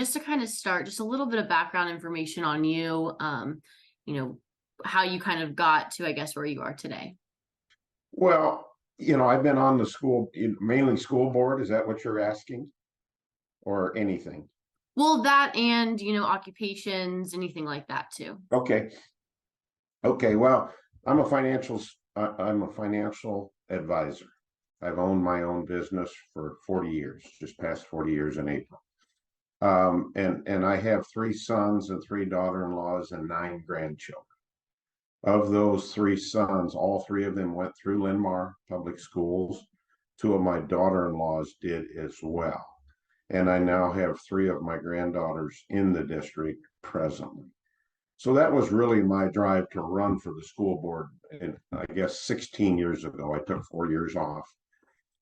just to kind of start, just a little bit of background information on you, you know, how you kind of got to, I guess, where you are today. Well, I've been on the school, mainly school board. Is that what you're asking, or anything? Well, that and, occupations, anything like that too. Okay. Okay. Well, I'm a financial advisor. I've owned my own business for 40 years, just past 40 years in April. And I have three sons and three daughter-in-laws and nine grandchildren. Of those three sons, all three of them went through Linn-Mar public schools. Two of my daughter-in-laws did as well. And I now have three of my granddaughters in the district presently. So that was really my drive to run for the school board. And I guess 16 years ago, I took 4 years off.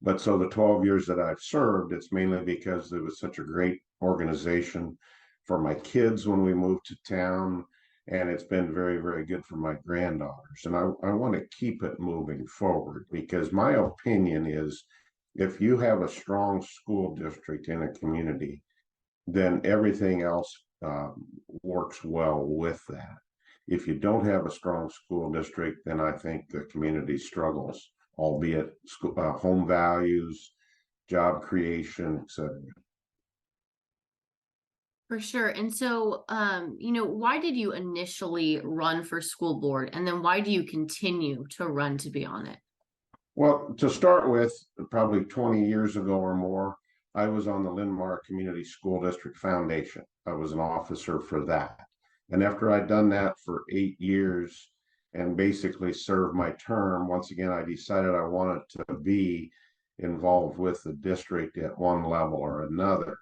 But so the 12 years that I've served, it's mainly because it was such a great organization for my kids when we moved to town. And it's been very, very good for my granddaughters. And I want to keep it moving forward because my opinion is if you have a strong school district in a community, then everything else works well with that. If you don't have a strong school district, then I think the community struggles, albeit home values, job creation, etc. For sure. And so, why did you initially run for school board? And then why do you continue to run to be on it? Well, to start with, probably 20 years ago or more, I was on the Linn-Mar Community School District Foundation. I was an officer for that. And after I'd done that for 8 years and basically served my term, once again, I decided I wanted to be involved with the district at one level or another.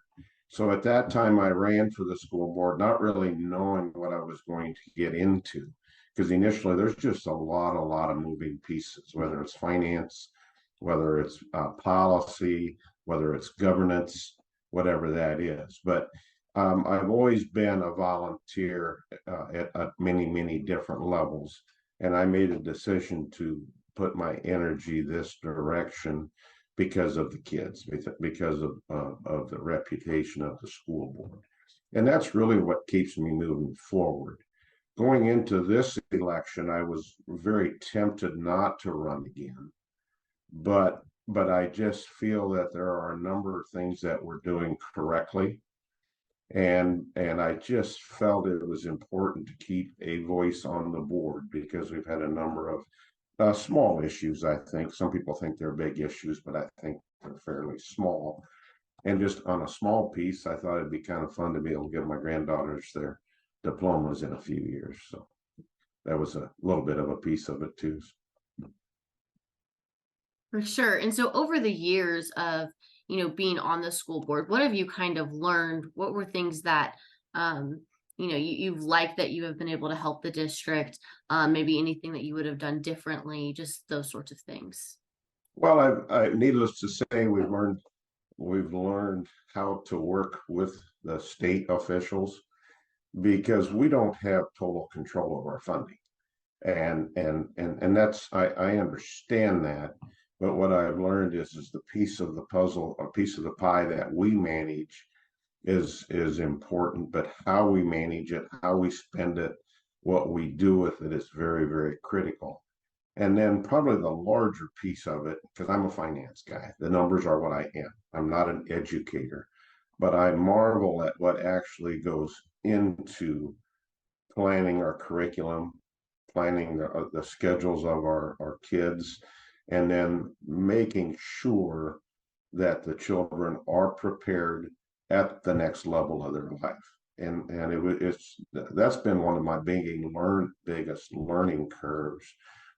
So at that time, I ran for the school board, not really knowing what I was going to get into, because initially there's just a lot of moving pieces, whether it's finance, whether it's policy, whether it's governance, whatever that is. But I've always been a volunteer at many different levels, and I made a decision to put my energy this direction because of the kids, because of the reputation of the school board. And that's really what keeps me moving forward. Going into this election, I was very tempted not to run again, but I just feel that there are a number of things that we're doing correctly, and I just felt it was important to keep a voice on the board because we've had a number of small issues. I think some people think they're big issues, but I think they're fairly small. And just on a small piece, I thought it'd be kind of fun to be able to give my granddaughters their diplomas in a few years. So that was a little bit of a piece of it too. For sure. And so over the years of, being on the school board, what have you kind of learned? What were things that, you've liked that you have been able to help the district? Maybe anything that you would have done differently, just those sorts of things. Well, I needless to say, we've learned how to work with the state officials because we don't have total control of our funding. And that's I understand that, but what I've learned is the piece of the puzzle, a piece of the pie that we manage is important, but how we manage it, how we spend it, what we do with it is very, very critical. And then probably the larger piece of it, because I'm a finance guy, the numbers are what I am. I'm not an educator, but I marvel at what actually goes into planning our curriculum, planning the schedules of our kids, and then making sure that the children are prepared at the next level of their life. And that's been one of my biggest learning curves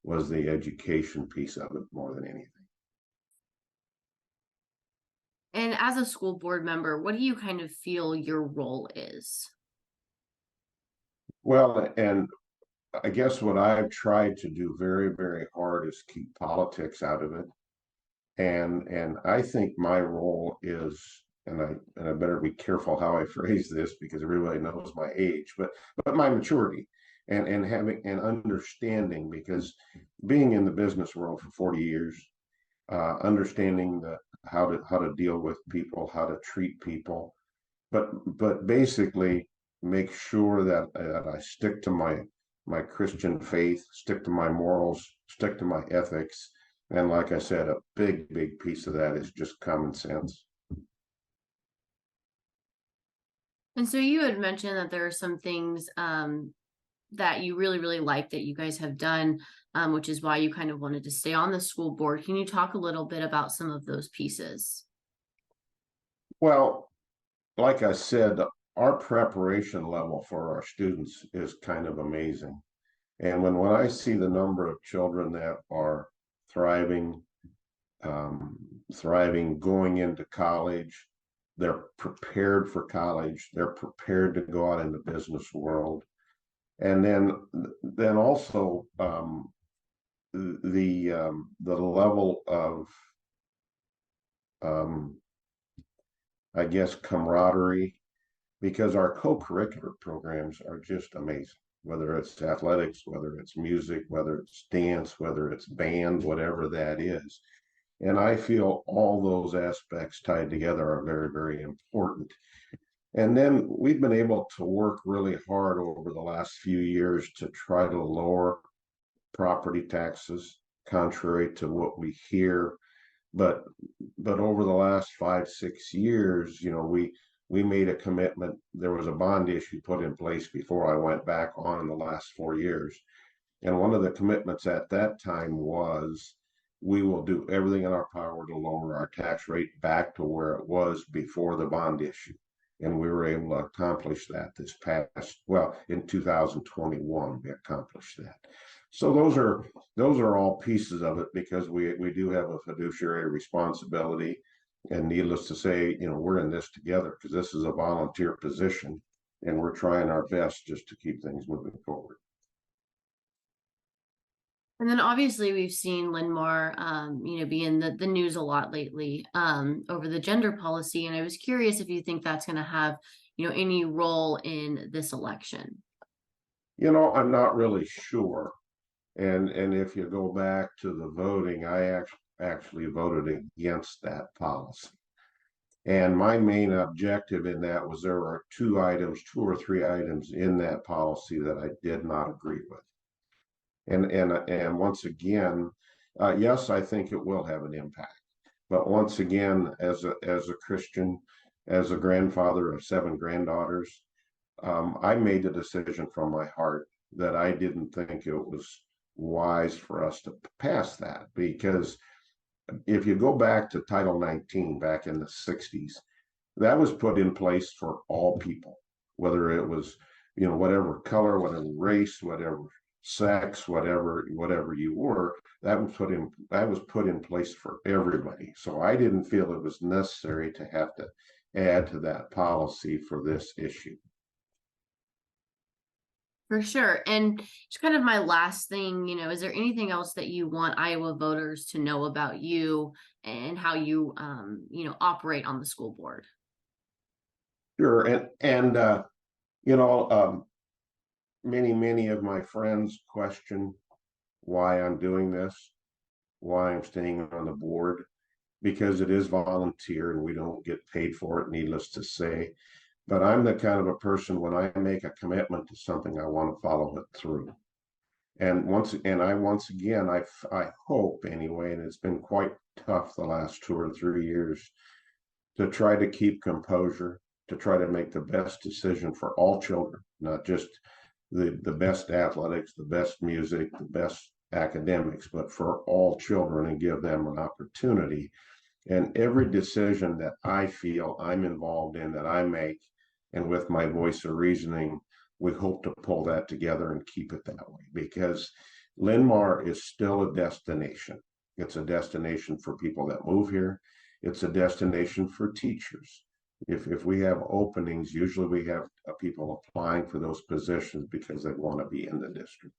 was the education piece of it more than anything. And as a school board member, what do you kind of feel your role is? Well, and I guess what I've tried to do very, very hard is keep politics out of it. And I think my role is, and I better be careful how I phrase this because everybody knows my age, but my maturity and having an understanding, because being in the business world for 40 years, understanding how to deal with people, how to treat people, but basically make sure that I stick to my Christian faith, stick to my morals, stick to my ethics. And like I said, a big piece of that is just common sense. And so you had mentioned that there are some things that you really like that you guys have done, which is why you kind of wanted to stay on the school board. Can you talk a little bit about some of those pieces? Well, like I said, our preparation level for our students is kind of amazing. And when I see the number of children that are thriving, um, thriving, going into college, they're prepared for college, they're prepared to go out in the business world, and then also the level of um, I guess camaraderie, because our co-curricular programs are just amazing. Whether it's athletics, whether it's music, whether it's dance, whether it's band, whatever that is. And I feel all those aspects tied together are very important. And then we've been able to work really hard over the last few years to try to lower property taxes, contrary to what we hear. But over the last 5 6 years, we made a commitment. There was a bond issue put in place before I went back on in the last 4 years. And one of the commitments at that time was we will do everything in our power to lower our tax rate back to where it was before the bond issue. And we were able to accomplish that this past, well, in 2021, we accomplished that. So those are all pieces of it, because we do have a fiduciary responsibility. And needless to say, we're in this together because this is a volunteer position, and we're trying our best just to keep things moving forward. And then obviously we've seen Linn-Mar, be in the news a lot lately, over the gender policy. And I was curious if you think that's going to have, any role in this election. I'm not really sure. And if you go back to the voting, I actually voted against that policy. And my main objective in that was there were two or three items in that policy that I did not agree with. And once again, yes, I think it will have an impact. But once again, as a Christian, as a grandfather of 7 granddaughters, I made the decision from my heart that I didn't think it was wise for us to pass that, because if you go back to Title 19 back in the 60s, that was put in place for all people, whether it was, whatever color, whatever race, whatever sex, whatever you were, that was put in place for everybody. So I didn't feel it was necessary to have to add to that policy for this issue. For sure. And just kind of my last thing, is there anything else that you want Iowa voters to know about you and how you, operate on the school board? Sure. And you know, many of my friends question why I'm doing this, why I'm staying on the board, because it is volunteer and we don't get paid for it, needless to say. But I'm the kind of a person, when I make a commitment to something, I want to follow it through. And once again, I hope anyway, and it's been quite tough the last 2 or 3 years, to try to keep composure, to try to make the best decision for all children, not just the best athletics, the best music, the best academics, but for all children, and give them an opportunity. And every decision that I feel I'm involved in, that I make, and with my voice of reasoning, we hope to pull that together and keep it that way, because Linn-Mar is still a destination. It's a destination for people that move here. It's a destination for teachers. If we have openings, usually we have people applying for those positions because they want to be in the district.